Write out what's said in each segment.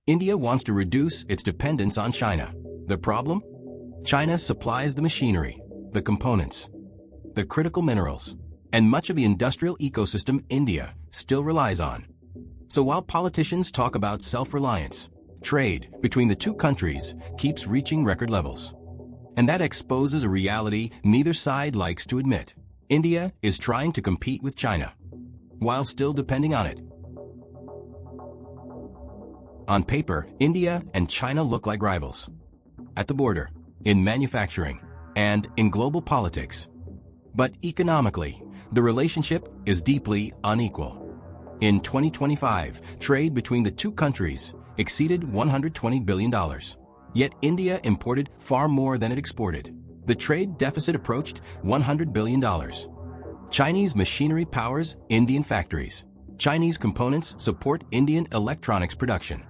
India wants to reduce its dependence on China. The problem? China supplies the machinery, the components, the critical minerals, and much of the industrial ecosystem India still relies on. So while politicians talk about self-reliance, trade between the two countries keeps reaching record levels. And that exposes a reality neither side likes to admit. India is trying to compete with China, while still depending on it. On paper, India and China look like rivals. At the border, in manufacturing, and in global politics. But economically, the relationship is deeply unequal. In 2025, trade between the two countries exceeded $120 billion. Yet India imported far more than it exported. The trade deficit approached $100 billion. Chinese machinery powers Indian factories. Chinese components support Indian electronics production.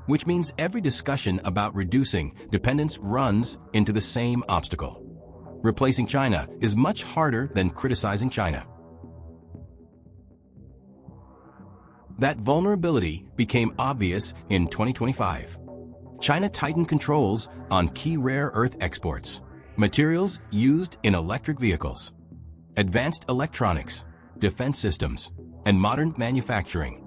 Which means every discussion about reducing dependence runs into the same obstacle. Replacing China is much harder than criticizing China. That vulnerability became obvious in 2025. China tightened controls on key rare earth exports, materials used in electric vehicles, advanced electronics, defense systems, and modern manufacturing.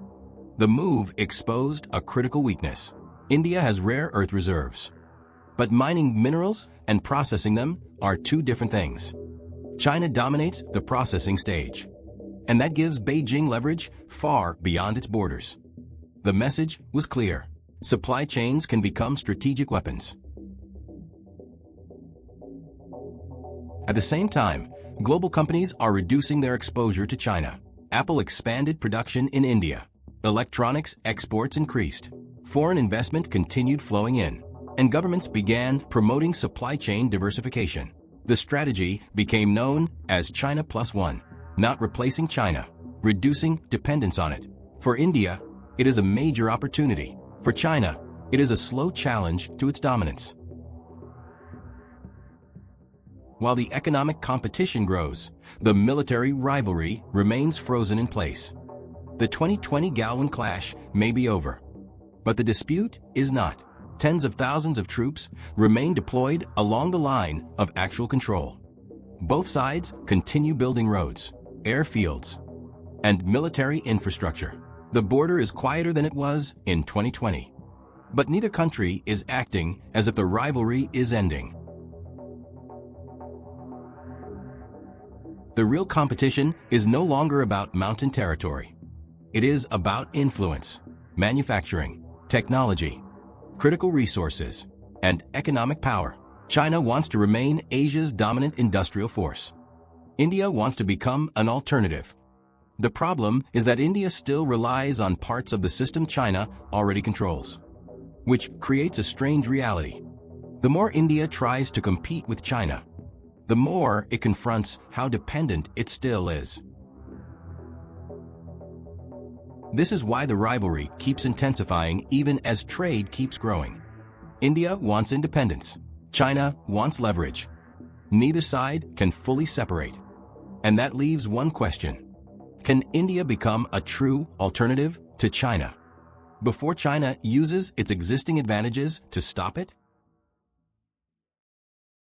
The move exposed a critical weakness. India has rare earth reserves, but mining minerals and processing them are two different things. China dominates the processing stage, and that gives Beijing leverage far beyond its borders. The message was clear. Supply chains can become strategic weapons. At the same time, global companies are reducing their exposure to China. Apple expanded production in India. Electronics exports increased. Foreign investment continued flowing in, and governments began promoting supply chain diversification. The strategy became known as China Plus One, not replacing China, reducing dependence on it. For India, it is a major opportunity. For China, it is a slow challenge to its dominance. While the economic competition grows, the military rivalry remains frozen in place. The 2020 Galwan clash may be over, but the dispute is not. Tens of thousands of troops remain deployed along the line of actual control. Both sides continue building roads, airfields, and military infrastructure. The border is quieter than it was in 2020, but neither country is acting as if the rivalry is ending. The real competition is no longer about mountain territory. It is about influence, manufacturing, technology, critical resources, and economic power. China wants to remain Asia's dominant industrial force. India wants to become an alternative. The problem is that India still relies on parts of the system China already controls, which creates a strange reality. The more India tries to compete with China, the more it confronts how dependent it still is. This is why the rivalry keeps intensifying even as trade keeps growing. India wants independence. China wants leverage. Neither side can fully separate. And that leaves one question. Can India become a true alternative to China before China uses its existing advantages to stop it?